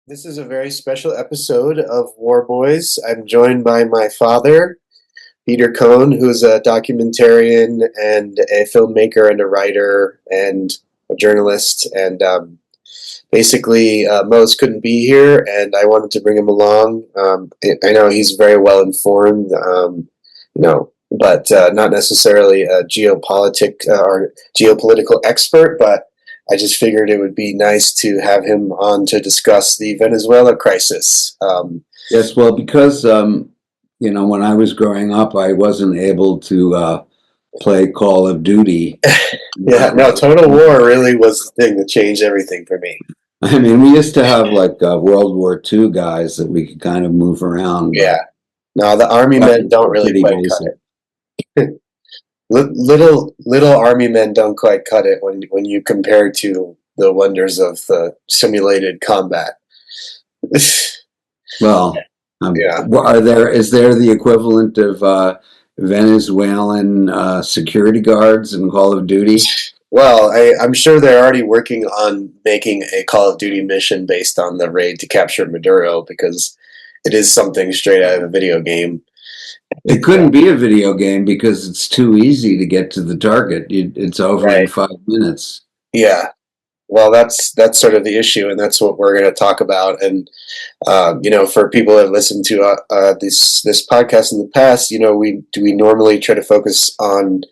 This is a very special episode of War Boys. I'm joined by my father, Peter Cohn, who's a documentarian and a filmmaker and a writer and a journalist. And basically, Mose couldn't be here, and I wanted to bring him along. I know he's very well informed, but not necessarily a geopolitic or geopolitical expert, but I just figured it would be nice to have him on to discuss the Venezuela crisis. Yes, well, because when I was growing up, I wasn't able to play Call of Duty. Yeah, no, Total War really was the thing that changed everything for me. I mean, we used to have like World War II guys that we could kind of move around. Yeah, no, the army men don't really pretty quite cut basic. it. Little army men don't quite cut it when you compare to the wonders of simulated combat. Well, Yeah. is there the equivalent of Venezuelan security guards in Call of Duty? Well, I'm sure they're already working on making a Call of Duty mission based on the raid to capture Maduro because it is something straight out of a video game. It couldn't be a video game because it's too easy to get to the target. It's over in Right. 5 minutes. Yeah. Well, that's sort of the issue, and that's what we're going to talk about. And for people that have listened to this podcast in the past, we normally try to focus on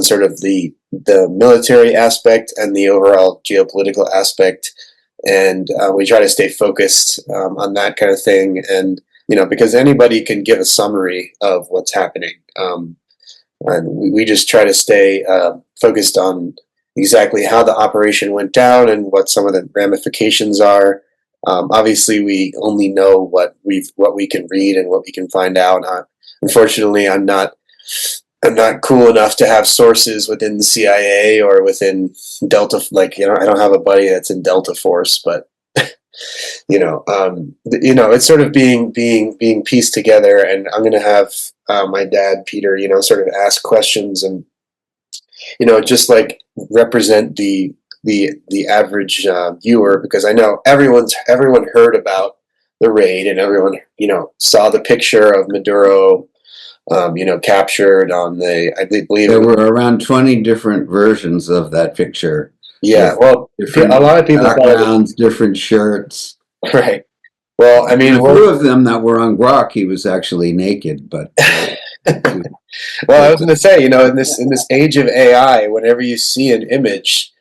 sort of the military aspect and the overall geopolitical aspect, and we try to stay focused on that kind of thing. And because anybody can give a summary of what's happening, and we just try to stay focused on exactly how the operation went down and what some of the ramifications are. Obviously, we only know what we can read and what we can find out. Unfortunately, I'm not cool enough to have sources within the CIA or within Delta. I don't have a buddy that's in Delta Force, but it's sort of being pieced together. And I'm going to have my dad, Peter, sort of ask questions and just like represent the average viewer, because I know everyone heard about the raid and everyone saw the picture of Maduro captured on I believe There were around 20 different versions of that picture. Yeah, well, Different a lot of people thought it was backgrounds, different shirts. right. Well, I mean, A few of them that were on Grok, he was actually naked, but well, I was going to say, in this age of AI, whenever you see an image,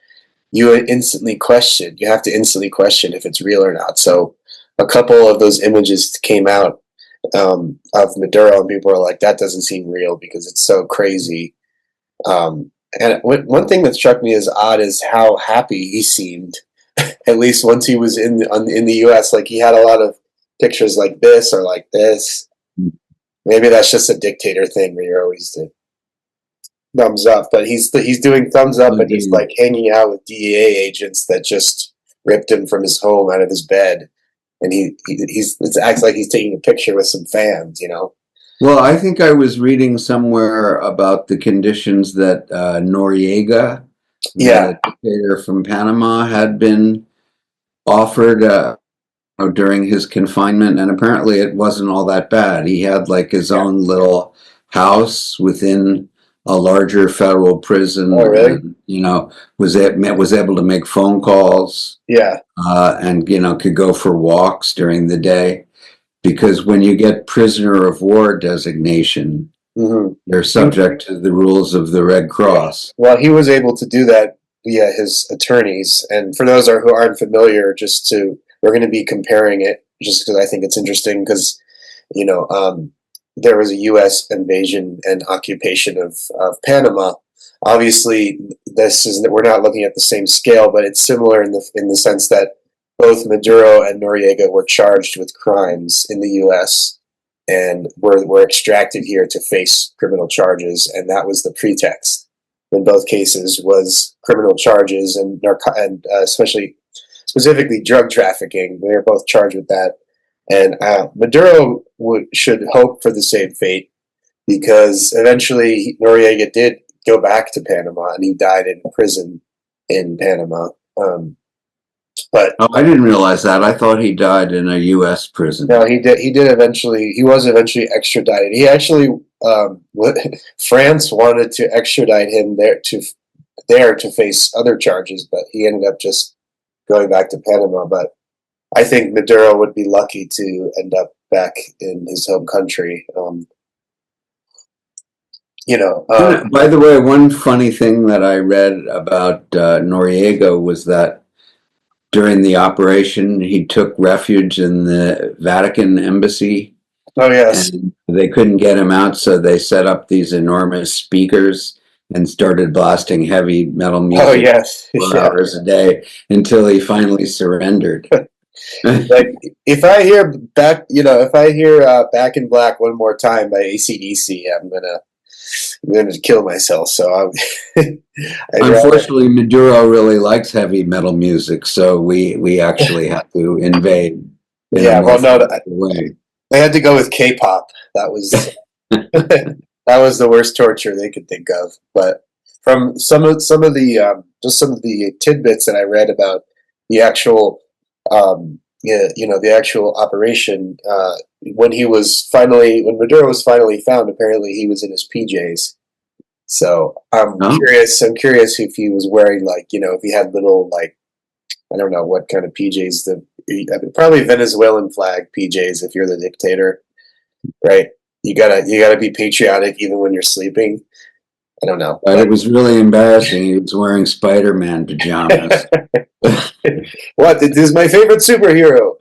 you have to instantly question if it's real or not. So, a couple of those images came out of Maduro, and people were like, "That doesn't seem real because it's so crazy." And one thing that struck me as odd is how happy he seemed. At least once he was in the U.S., like he had a lot of pictures like this or like this. Maybe that's just a dictator thing where you're always the thumbs up, but he's doing thumbs up, and he's like hanging out with DEA agents that just ripped him from his home out of his bed, and it acts like he's taking a picture with some fans. Well, I think I was reading somewhere about the conditions that Noriega, Yeah. the dictator from Panama, had been offered during his confinement, and apparently it wasn't all that bad. He had like his own little house within a larger federal prison. Oh, really? And, was able to make phone calls. Yeah. And could go for walks during the day. Because when you get prisoner of war designation, you're subject to the rules of the Red Cross. Well, he was able to do that via his attorneys. And for those who aren't familiar, we're going to be comparing it just because I think it's interesting because, there was a U.S. invasion and occupation of Panama. Obviously, we're not looking at the same scale, but it's similar in the sense that both Maduro and Noriega were charged with crimes in the U.S. and were extracted here to face criminal charges, and that was the pretext. In both cases, was criminal charges and specifically drug trafficking. They were both charged with that, and Maduro should hope for the same fate because eventually Noriega did go back to Panama, and he died in prison in Panama. But Oh, I didn't realize that. I thought he died in a U.S. prison. no, he did eventually. He was eventually extradited. He actually, France wanted to extradite him there to face other charges, but he ended up just going back to Panama. But I think Maduro would be lucky to end up back in his home country. You know, And, by the way, one funny thing that I read about Noriega was that during the operation, he took refuge in the Vatican embassy, oh yes, and they couldn't get him out, so they set up these enormous speakers and started blasting heavy metal oh music yes, 4 hours a day until he finally surrendered. like if I hear back, if I hear "Back in Black" one more time by AC/DC, I'm gonna kill myself. So I'd rather. Unfortunately, Maduro really likes heavy metal music, so we actually have to invade in a Yeah, more well, no, forceful way. I had to go with K-pop. That was that was the worst torture they could think of. But from some of the just some of the tidbits that I read about the actual yeah, the actual operation, when Maduro was finally found, apparently he was in his PJs. So I'm No, curious. I'm curious if he was wearing, like, if he had little, like, I don't know what kind of PJs, probably Venezuelan flag PJs if you're the dictator, right? You gotta be patriotic even when you're sleeping. I don't know, but but it was really embarrassing. He was wearing Spider-Man pajamas. what? This is my favorite superhero.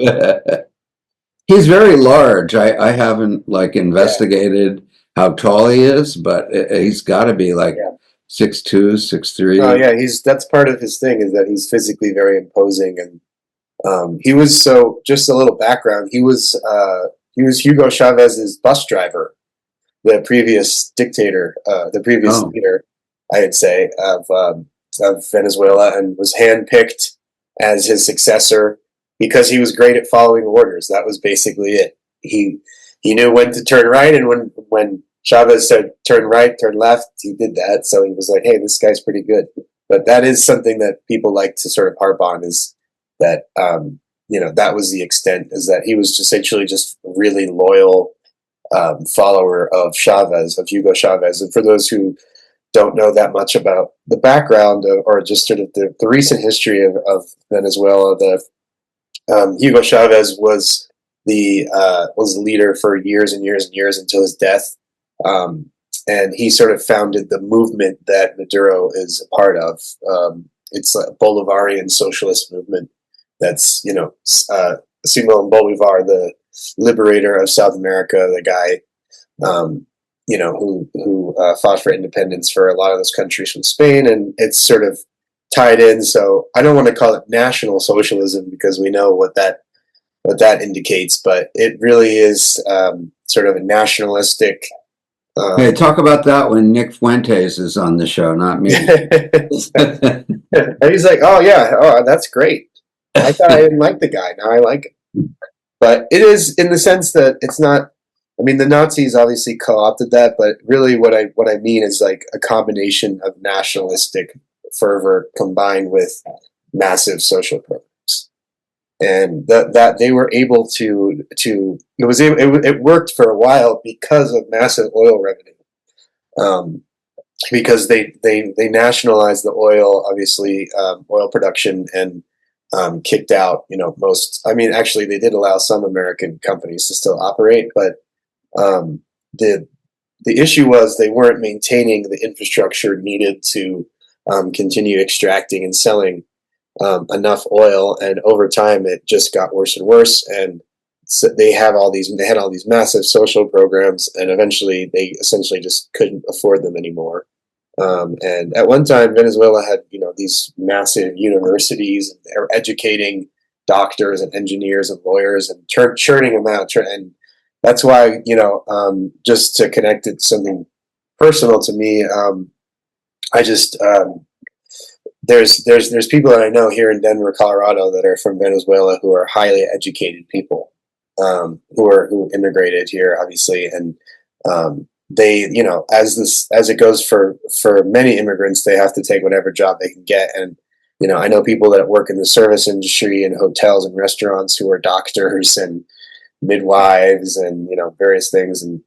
He's very large. I haven't like Yeah, investigated how tall he is, but he's got to be like yeah. 6'2", six Oh three. yeah, he's that's part of his thing, is that he's physically very imposing, and he was, so just a little background. He was Hugo Chavez's bus driver, the previous dictator, the previous Oh, leader, I'd say, of Venezuela, and was handpicked as his successor because he was great at following orders. That was basically it. He knew when to turn right, and when Chavez said turn right, turn left, he did that. So he was like, hey, this guy's pretty good. But that is something that people like to sort of harp on, is that that was the extent, is that he was essentially just really loyal follower of Chavez, of Hugo Chavez. And for those who don't know that much about the background or just sort of the recent history of Venezuela, Hugo Chavez was the leader for years and years and years until his death. Um, and he sort of founded the movement that Maduro is a part of. It's a Bolivarian socialist movement. That's, Simon Bolivar, the liberator of South America, the guy, who fought for independence for a lot of those countries from Spain, and it's sort of tied in. So I don't want to call it national socialism, because we know what that indicates, but it really is sort of a nationalistic. hey, Um, talk about that when Nick Fuentes is on the show, not me. and he's like, "Oh yeah, oh that's great. I thought I didn't like the guy. Now I like it." But it is, in the sense that it's not. I mean, the Nazis obviously co-opted that, but really, what I mean is like a combination of nationalistic fervor combined with massive social programs, and that they were able it worked for a while because of massive oil revenue. Um, because they nationalized the oil, obviously, oil production, and kicked out, most. I mean, actually, they did allow some American companies to still operate, but um, the the issue was they weren't maintaining the infrastructure needed to continue extracting and selling enough oil, and over time it just got worse and worse. And so they had all these massive social programs, and eventually they essentially just couldn't afford them anymore. And at one time, Venezuela had, these massive universities, and they were educating doctors and engineers and lawyers, and churning them out. And that's why, just to connect it to something personal to me, I just there's people that I know here in Denver, Colorado, that are from Venezuela, who are highly educated people, who immigrated here, obviously, and they, as it goes for many immigrants, they have to take whatever job they can get, and I know people that work in the service industry and hotels and restaurants who are doctors and midwives and various things, and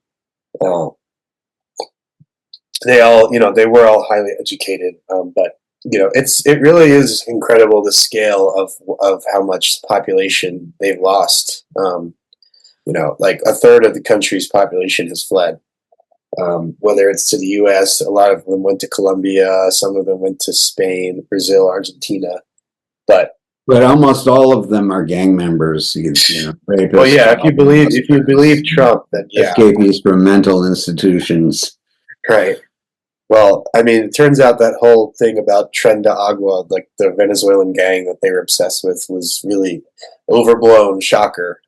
uh, they all they were all highly educated, but it really is incredible the scale of how much population they've lost. Like a third of the country's population has fled. Whether it's to the U.S., a lot of them went to Colombia, some of them went to Spain, Brazil, Argentina. But almost all of them are gang members. well, Rapists, yeah, child if you believe molesters, Trump, then yeah, escapees from mental institutions. right. Well, I mean, it turns out that whole thing about Tren de Agua, like the Venezuelan gang that they were obsessed with, was really overblown. Shocker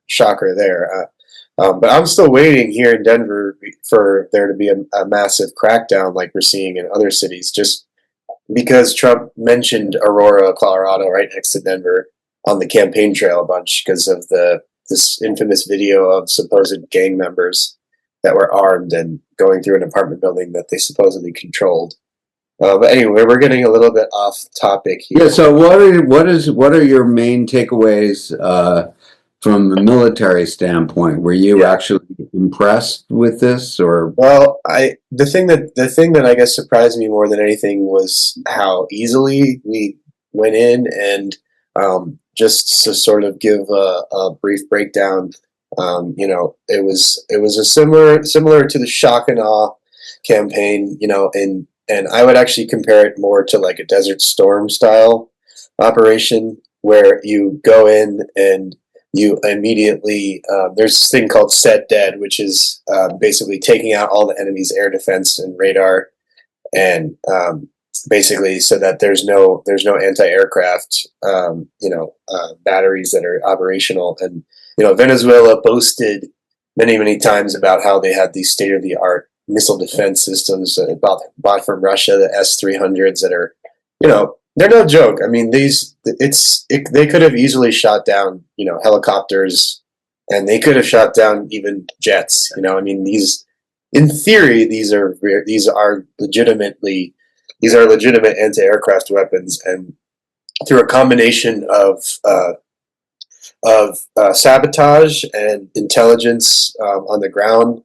there. But I'm still waiting here in Denver for there to be a massive crackdown like we're seeing in other cities, just because Trump mentioned Aurora, Colorado, right next to Denver, on the campaign trail a bunch because of this infamous video of supposed gang members that were armed and going through an apartment building that they supposedly controlled. But anyway, we're getting a little bit off topic here. Yeah. So what are your main takeaways from a military standpoint? Were you actually impressed with this, or? Well, the thing that I guess surprised me more than anything was how easily we went in, and just to sort of give a brief breakdown, it was a similar to the shock and awe campaign, and I would actually compare it more to like a Desert Storm style operation where you go in and you immediately there's this thing called set dead, which is basically taking out all the enemy's air defense and radar, and basically so that there's no anti-aircraft batteries that are operational. And Venezuela boasted many times about how they had these state-of-the-art missile defense systems bought from Russia, the S-300s that are they're no joke. I mean, they could have easily shot down, helicopters, and they could have shot down even jets. I mean, in theory, these are legitimate anti-aircraft weapons, and through a combination of sabotage and intelligence on the ground.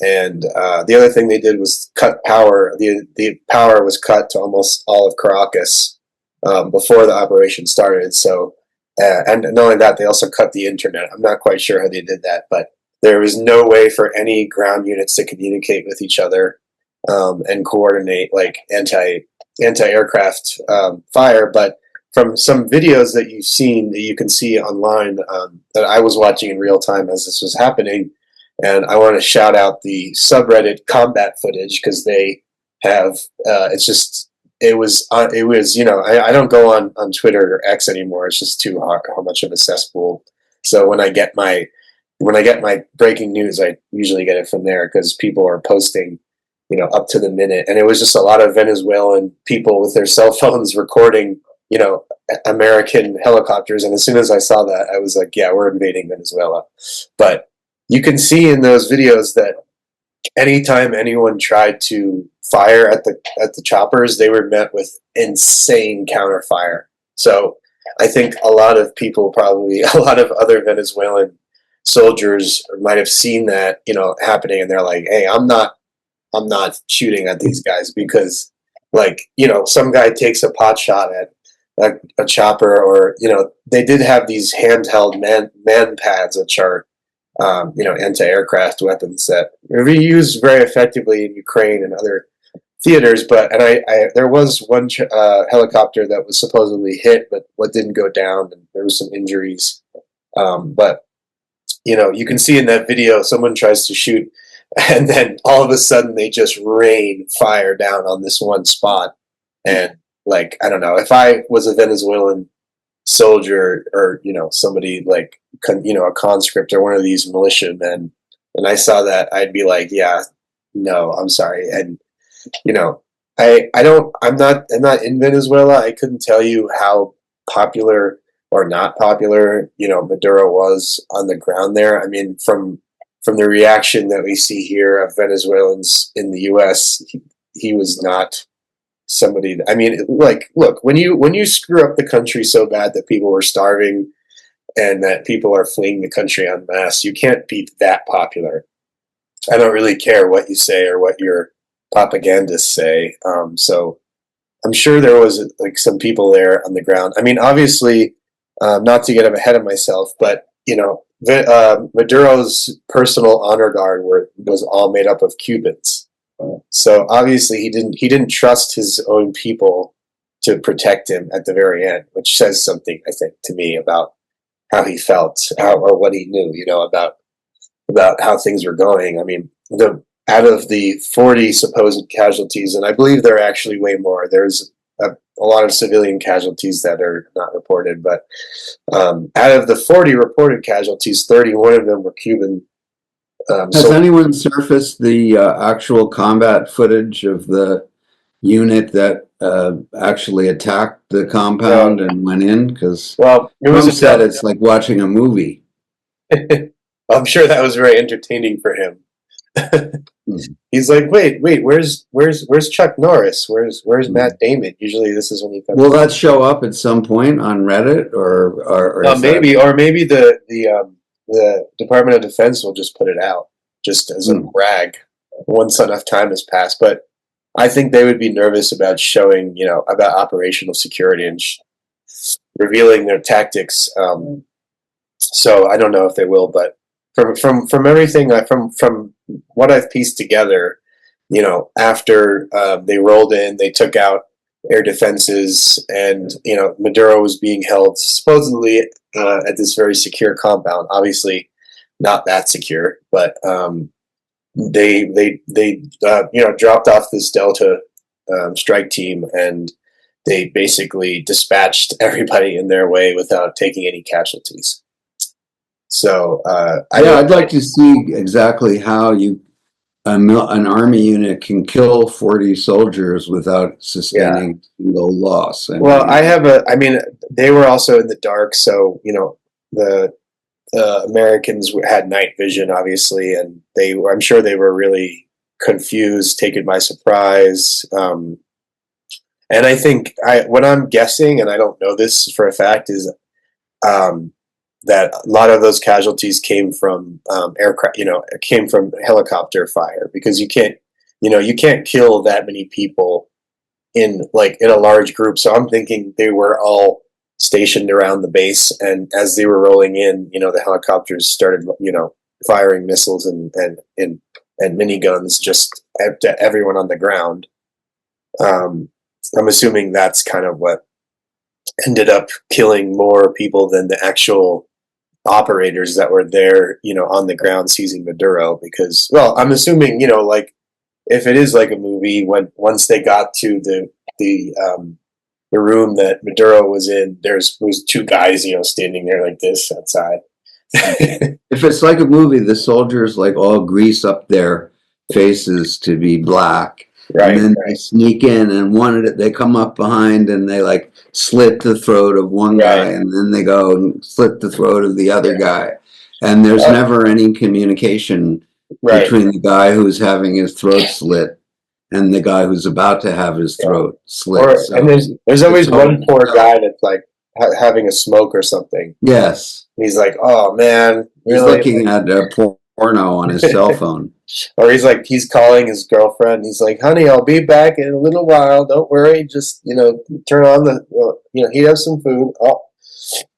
And the other thing they did was cut power. The power was cut to almost all of Caracas before the operation started. So, and not only that, they also cut the internet. I'm not quite sure how they did that, but there was no way for any ground units to communicate with each other and coordinate like anti-aircraft fire. But from some videos that you can see online that I was watching in real time as this was happening, and I want to shout out the subreddit combat footage because they have it was I don't go on Twitter or X anymore. It's just too hard, how much of a cesspool. So when I get my breaking news, I usually get it from there because people are posting up to the minute, and it was just a lot of Venezuelan people with their cell phones recording American helicopters. And as soon as I saw that, I was like, yeah, we're invading Venezuela. But you can see in those videos that anytime anyone tried to fire at the choppers, they were met with insane counterfire. So I think a lot of other Venezuelan soldiers might have seen that happening, and they're like, hey, I'm not shooting at these guys because some guy takes a pot shot at a chopper, or they did have these handheld man pads, which are anti-aircraft weapons that are used very effectively in Ukraine and other theaters. But there was one helicopter that was supposedly hit, but what didn't go down, and there was some injuries. But you can see in that video, someone tries to shoot, and then all of a sudden they just rain fire down on this one spot. And I don't know, if I was a Venezuelan soldier or somebody a conscript or one of these militiamen, and I saw that, I'd be like, yeah, no, I'm sorry. And I'm not in Venezuela. I couldn't tell you how popular or not popular Maduro was on the ground there. I mean, from the reaction that we see here of Venezuelans in the U.S., he was not somebody. I mean, like, look, when you screw up the country so bad that people were starving and that people are fleeing the country en masse, you can't be that popular. I don't really care what you say or what your propagandists say. So I'm sure there was like some people there on the ground. I mean, obviously, not to get ahead of myself, but Maduro's personal honor guard was all made up of Cubans. So obviously, he didn't trust his own people to protect him at the very end, which says something, I think, to me about how he felt or what he knew, about how things were going. I mean, out of the 40 supposed casualties, and I believe there are actually way more. There's a lot of civilian casualties that are not reported, but out of the 40 reported casualties, 31 of them were Cuban. Has anyone surfaced the actual combat footage of the unit that actually attacked the compound and went in? Because Trump said it's like watching a movie. I'm sure that was very entertaining for him. He's like, wait, where's Chuck Norris? Where's Matt Damon? Usually, this is when he comes. Will that show up at some point on Reddit, or maybe the Department of Defense will just put it out just as a brag once enough time has passed. But I think they would be nervous about showing, about operational security and revealing their tactics. So I don't know if they will, but from everything from what I've pieced together, after they rolled in, they took out air defenses, and Maduro was being held supposedly at this very secure compound. Obviously, not that secure, but they dropped off this Delta strike team, and they basically dispatched everybody in their way without taking any casualties. So I'd like to see exactly how an army unit can kill 40 soldiers without sustaining single loss. I mean, they were also in the dark, so the Americans had night vision, obviously, and I'm sure they were really confused, taken by surprise. And I think what I'm guessing, and I don't know this for a fact, is that a lot of those casualties came from aircraft, came from helicopter fire, because you can't kill that many people in a large group. So I'm thinking they were all stationed around the base, and as they were rolling in, the helicopters started, firing missiles and miniguns just at everyone on the ground. I'm assuming that's kind of what ended up killing more people than the actual operators that were there, on the ground seizing Maduro. Because, well, I'm assuming, if it is like a movie, once they got to the room that Maduro was in, was two guys, standing there like this outside. If it's like a movie, the soldiers all grease up their faces to be black. Right, and then they sneak in, and they come up behind, and they slit the throat of one guy, and then they go and slit the throat of the other guy. And there's never any communication between the guy who's having his throat slit and the guy who's about to have his throat slit. And there's always one poor guy that's having a smoke or something. Yes. He's like, oh man, he's looking at a porno on his cell phone. Or he's calling his girlfriend. He's like, honey, I'll be back in a little while. Don't worry. Just, turn on heat up some food. Oh,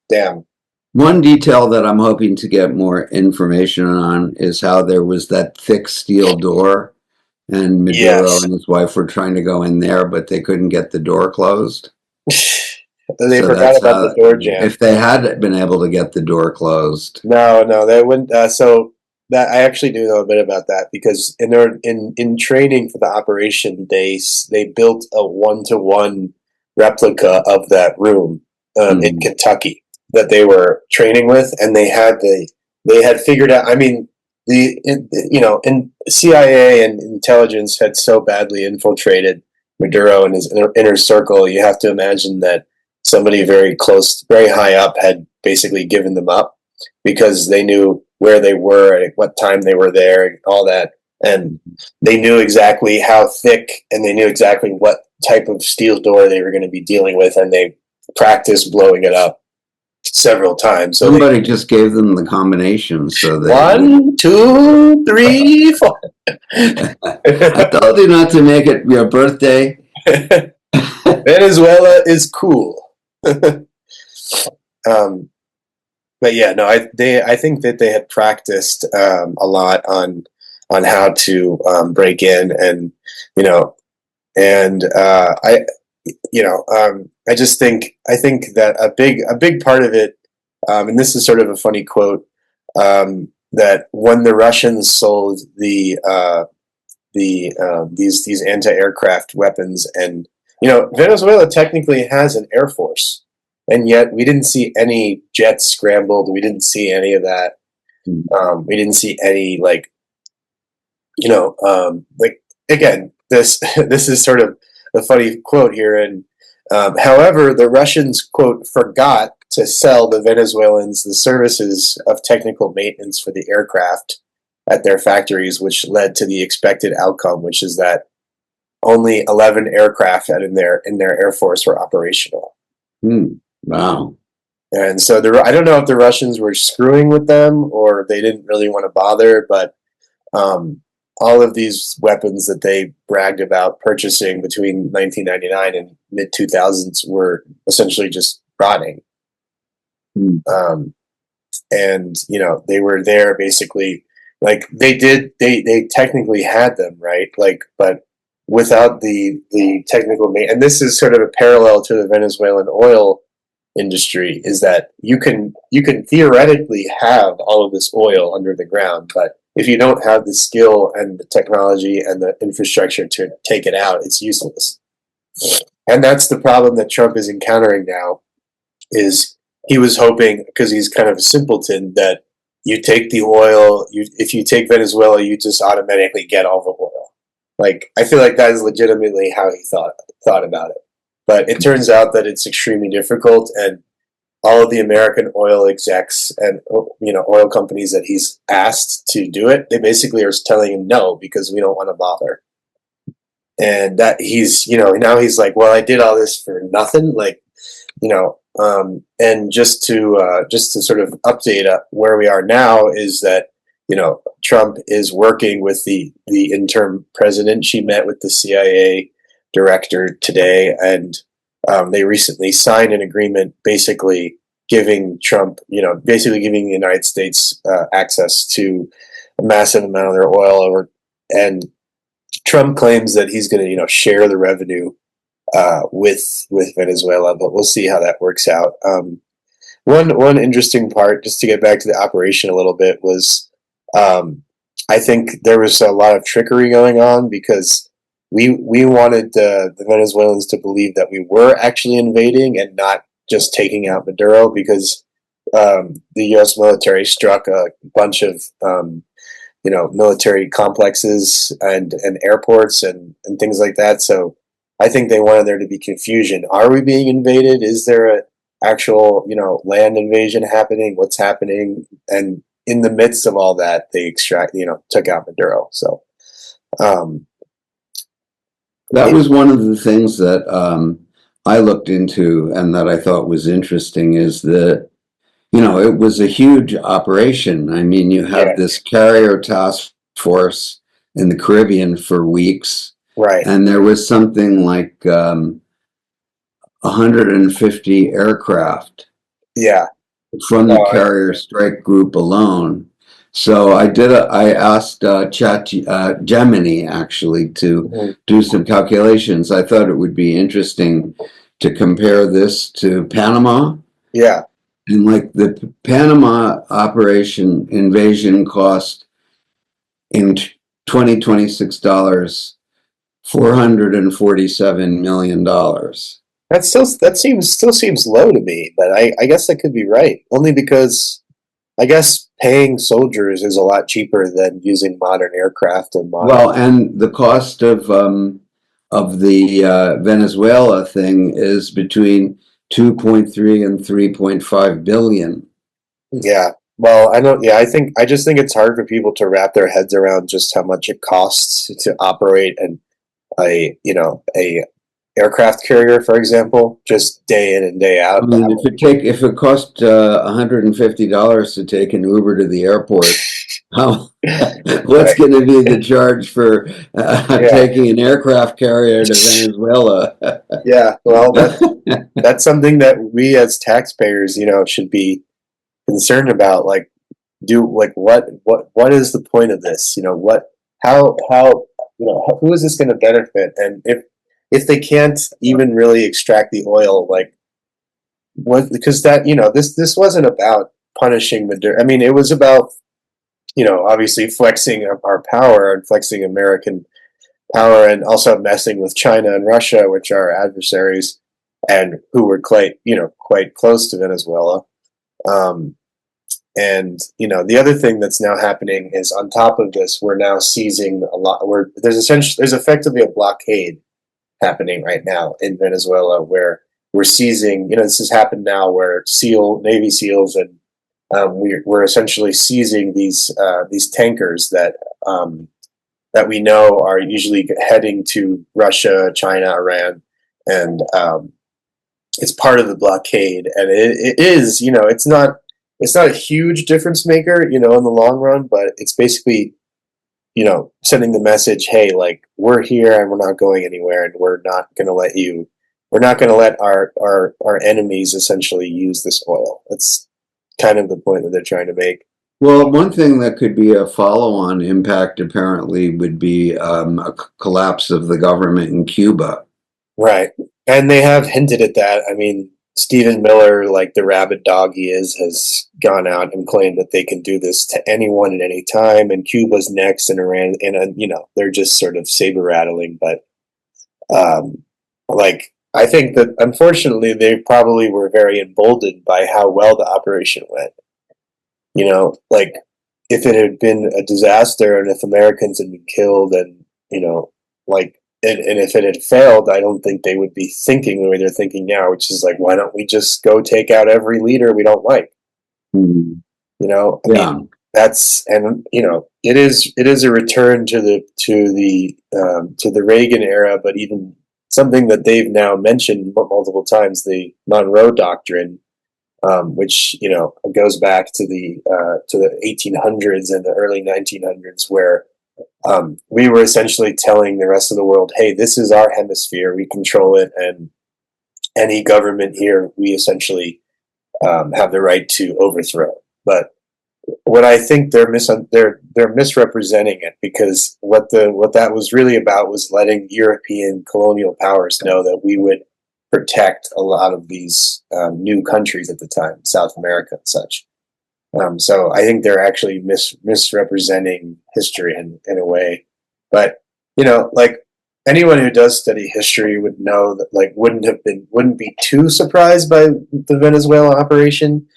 damn. One detail that I'm hoping to get more information on is how there was that thick steel door, and Maduro and his wife were trying to go in there, but they couldn't get the door closed. They forgot about the door jam. If they had been able to get the door closed. No, they wouldn't. So that I actually do know a bit about that, because in training for the operation, they built a 1-to-1 replica of that room in Kentucky that they were training with, and they had figured out. I mean, in CIA and intelligence had so badly infiltrated Maduro and his inner circle. You have to imagine that somebody very close, very high up, had basically given them up, because they knew where they were and at what time they were there and all that. And they knew exactly how thick, and they knew exactly what type of steel door they were going to be dealing with, and they practiced blowing it up several times. So Somebody just gave them the combination, so they. 1, 2, 3, 4. I told you not to make it your birthday. Venezuela is cool. But yeah, no, I think that they had practiced a lot on how to break in, and you know, and I just think that a big part of it, and this is sort of a funny quote, that when the Russians sold these anti-aircraft weapons, and Venezuela technically has an air force, and yet we didn't see any jets scrambled. We didn't see any of that. We didn't see any like again, this this is sort of a funny quote here. And however, the Russians, quote, forgot to sell the Venezuelans the services of technical maintenance for the aircraft at their factories, which led to the expected outcome, which is that only 11 aircraft in their air force were operational. Wow. And so I don't know if the Russians were screwing with them or they didn't really want to bother, but all of these weapons that they bragged about purchasing between 1999 and mid 2000s were essentially just rotting. And they were there basically, like they technically had them, right? Like, but without the technical and this is sort of a parallel to the Venezuelan oil industry, is that you can theoretically have all of this oil under the ground, but if you don't have the skill and the technology and the infrastructure to take it out, it's useless. And that's the problem that Trump is encountering now. Is he was hoping, because he's kind of a simpleton, that you take the oil, if you take Venezuela, you just automatically get all the oil. Like, I feel like that is legitimately how he thought about it. But it turns out that it's extremely difficult, and all of the American oil execs and oil companies that he's asked to do it, they basically are telling him no, because we don't want to bother. And that he's now he's like, well, I did all this for nothing, like, and just to sort of update where we are now is that Trump is working with the interim president. She met with the CIA director today, and they recently signed an agreement basically giving Trump, basically giving the United States access to a massive amount of their oil, and Trump claims that he's going to, share the revenue with Venezuela, but we'll see how that works out. One interesting part, just to get back to the operation a little bit, was I think there was a lot of trickery going on, because we wanted the Venezuelans to believe that we were actually invading and not just taking out Maduro, because the U.S. military struck a bunch of military complexes and airports and things like that. So I think they wanted there to be confusion. Are we being invaded? Is there a actual land invasion happening? What's happening? And in the midst of all that, they took out Maduro. So that was one of the things that I looked into and that I thought was interesting, is that it was a huge operation. I mean, you have this carrier task force in the Caribbean for weeks, right? And there was something like 150 aircraft, from the carrier strike group alone. So I asked Gemini actually to do some calculations. I thought it would be interesting to compare this to Panama. Yeah. And like the Panama operation invasion cost in 2026 dollars $447 million. That still seems low to me, but I guess that could be right. Only because I guess paying soldiers is a lot cheaper than using modern aircraft and and the cost of the Venezuela thing is between 2.3 and 3.5 billion. Yeah. Well, I don't. Yeah, I just think it's hard for people to wrap their heads around just how much it costs to operate a aircraft carrier, for example, just day in and day I out. mean, if it cost $150 to take an Uber to the airport, how what's Right. going to be the charge for Yeah. taking an aircraft carrier to Venezuela? Yeah. Well, that's something that we as taxpayers, should be concerned about. Like, what is the point of this? How who is this going to benefit? And if they can't even really extract the oil, like what? Because this wasn't about punishing the dirt. I mean, it was about obviously flexing our power and flexing American power, and also messing with China and Russia, which are adversaries, and who were quite close to Venezuela. Um, and the other thing that's now happening is, on top of this, we're now seizing a lot. There's effectively a blockade happening right now in Venezuela, where we're seizing. This has happened now, where Navy SEALs, and we're essentially seizing these tankers that we know are usually heading to Russia, China, Iran, and it's part of the blockade. And it is, it's not a huge difference maker, in the long run, but it's basically, sending the message, hey, like, we're here and we're not going anywhere, and we're not going to let our enemies essentially use this oil. That's kind of the point that they're trying to make. Well, one thing that could be a follow-on impact apparently would be collapse of the government in Cuba. Right. And they have hinted at that. I mean, Stephen Miller, like the rabid dog he is, has gone out and claimed that they can do this to anyone at any time, and Cuba's next, and Iran, and they're just sort of saber rattling. But like, I think that unfortunately they probably were very emboldened by how well the operation went. Like, if it had been a disaster and if Americans had been killed, and like, and if it had failed, I don't think they would be thinking the way they're thinking now, which is like, why don't we just go take out every leader we don't like? Mhm. I Yeah. mean, it is a return to the Reagan era, but even something that they've now mentioned multiple times, the Monroe Doctrine, which goes back to the 1800s and the early 1900s, where we were essentially telling the rest of the world, hey, this is our hemisphere, we control it, and any government here, we essentially have the right to overthrow. But what I think they're misrepresenting it, because what that was really about was letting European colonial powers know that we would protect a lot of these new countries at the time, South America and such. So I think they're actually misrepresenting history in a way. But like, anyone who does study history would know that, like, wouldn't be too surprised by the Venezuela operation,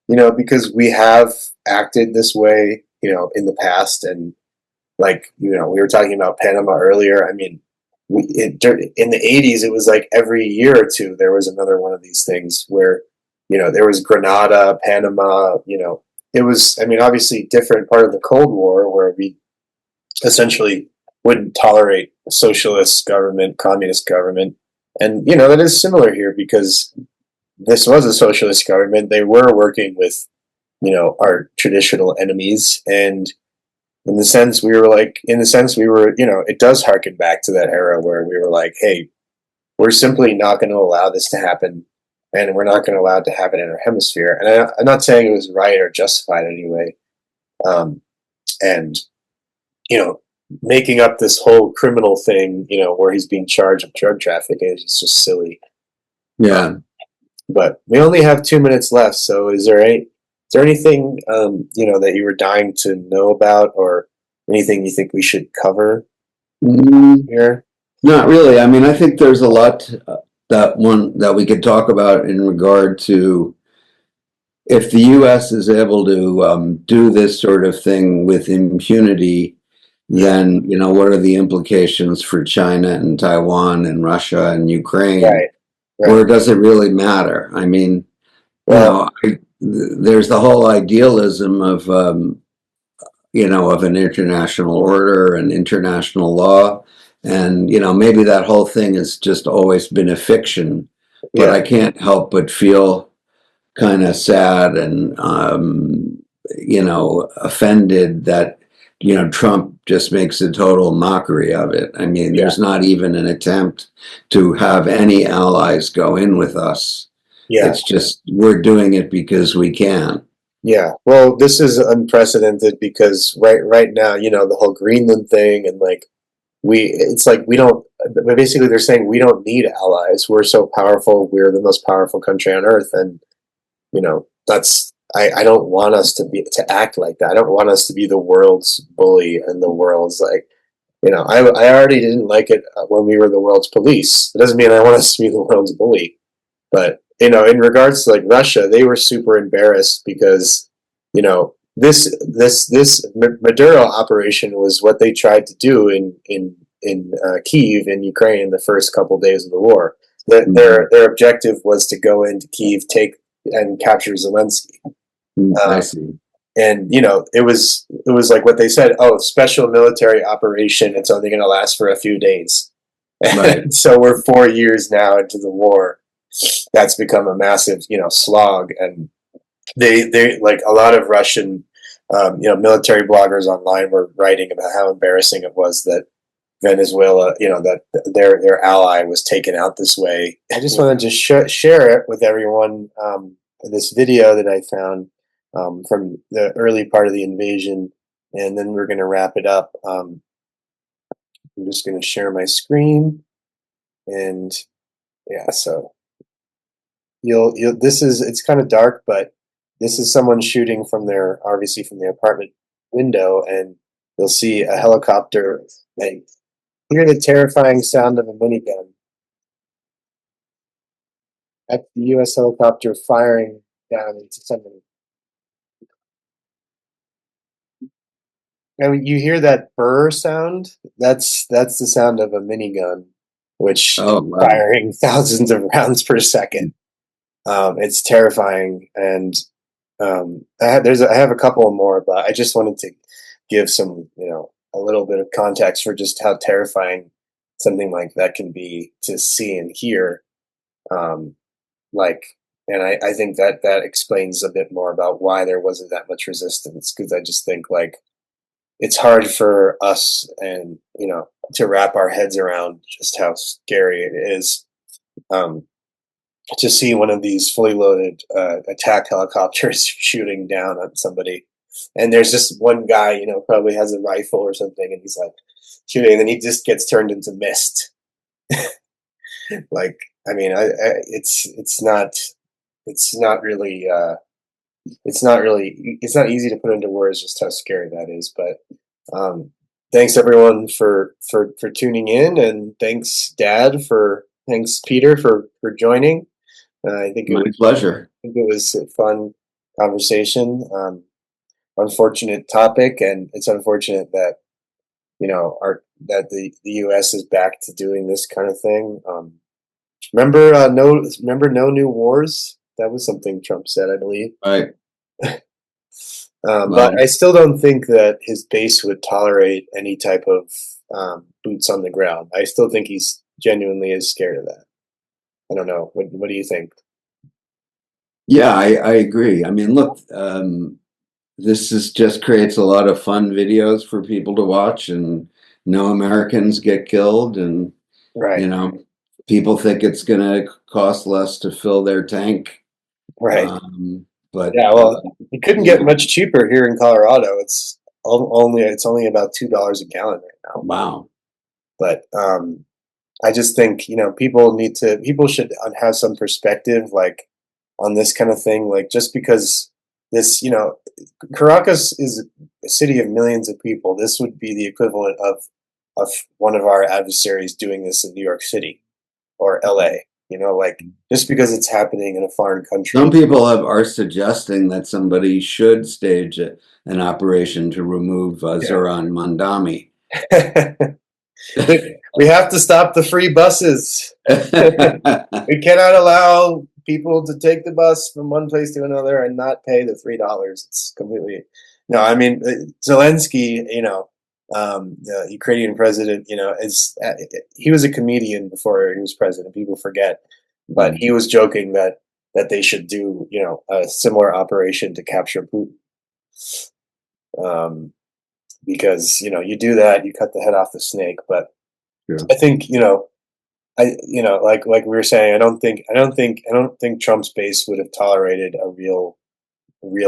because we have acted this way, in the past. And, like, we were talking about Panama earlier. I mean, in the 80s, it was like every year or two there was another one of these things where, there was Grenada, Panama. It was, I mean, obviously different part of the Cold War, where we essentially wouldn't tolerate a socialist government, communist government. And that is similar here, because this was a socialist government. They were working with our traditional enemies. And it does harken back to that era where we were like, hey, we're simply not going to allow this to happen, and we're not going to allow it to happen in our hemisphere. And I'm not saying it was right or justified anyway. And making up this whole criminal thing, where he's being charged with drug trafficking, is just silly. Yeah. But we only have 2 minutes left, so is there anything that you were dying to know about, or anything you think we should cover here? Not really. I mean, I think there's a lot that we could talk about in regard to if the U.S. is able to do this sort of thing with impunity, then what are the implications for China and Taiwan and Russia and Ukraine? Right. Or does it really matter? I mean, Well, there's the whole idealism of of an international order and international law, And, maybe that whole thing has just always been a fiction, but Yeah. I can't help but feel kind of sad and, offended that, Trump just makes a total mockery of it. I mean, Yeah. there's not even an attempt to have any allies go in with us. Yeah. It's just we're doing it because we can. Yeah. Well, this is unprecedented because right now, the whole Greenland thing and like it's like we don't basically they're saying we don't need allies. We're so powerful. We're the most powerful country on earth, and that's I don't want us to act like that. I don't want us to be the world's bully and the world's like I already didn't like it when we were the world's police. It doesn't mean I want us to be the world's bully. But in regards to like Russia, they were super embarrassed because this Maduro operation was what they tried to do in Kiev in Ukraine in the first couple days of the war. Their objective was to go into Kiev, take and capture Zelensky. I Uh, see. and it was like what they said. Oh, special military operation. It's only going to last for a few days. Right. And so we're 4 years now into the war. That's become a massive slog, and they like a lot of Russian military bloggers online were writing about how embarrassing it was that Venezuela, that their ally was taken out this way. I just wanted to share it with everyone. This video that I found from the early part of the invasion, and then we're going to wrap it up. I'm just going to share my screen, and yeah, so you'll this is it's kind of dark, but this is someone shooting from obviously from their apartment window, and you'll see a helicopter and hear the terrifying sound of a minigun. That's the U.S. helicopter firing down into somebody. And when you hear that burr sound, that's the sound of a minigun, which is Oh, wow. firing thousands of rounds per second. It's terrifying, and I have a couple more, but I just wanted to give some a little bit of context for just how terrifying something like that can be to see and hear. Um, like, and I think that explains a bit more about why there wasn't that much resistance, because I just think like it's hard for us and to wrap our heads around just how scary it is. Um, to see one of these fully loaded attack helicopters shooting down on somebody. And there's just one guy, probably has a rifle or something, and he's like shooting, and then he just gets turned into mist. Like, I mean, it's not really it's not easy to put into words just how scary that is. But thanks everyone for tuning in, and thanks Peter for joining. I think My pleasure. it was a fun conversation. Unfortunate topic, and it's unfortunate that the U.S. is back to doing this kind of thing. Remember no new wars? That was something Trump said, I believe. Right. But Well, I still don't think that his base would tolerate any type of boots on the ground. I still think he's genuinely is scared of that. I don't know. What do you think? yeah, I agree. I mean, look, this is just creates a lot of fun videos for people to watch, and no Americans get killed, and you Right, know, people think it's going to cost less to fill their tank. right. But Yeah, well, it couldn't you get know, much cheaper here in Colorado. It's only about $2 a gallon right now. wow. But I just think people should have some perspective like on this kind of thing. Like just because this Caracas is a city of millions of people. This would be the equivalent of one of our adversaries doing this in New York City or L.A. Like just because it's happening in a foreign Some country. people are suggesting that somebody should stage an operation to remove Zoran Mandami. Yeah. We have to stop the free buses. We cannot allow people to take the bus from one place to another and not pay the $3. It's completely no. I mean, Zelensky. The Ukrainian president, he was a comedian before he was president. People forget, but he was joking that they should do, a similar operation to capture Putin. Because you do that, you cut the head off the snake. But Sure. I think like we were saying, I don't think Trump's base would have tolerated a real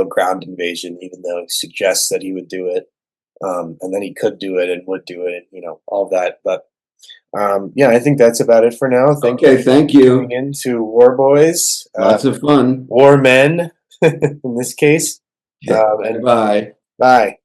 ground invasion, even though he suggests that he would do it, and then he could do it and would do it, all that. But yeah, I think that's about it for now. Thank you Okay, thank for tuning you. in to War Boys, Lots of fun. War Men, in this case. And Bye-bye. bye.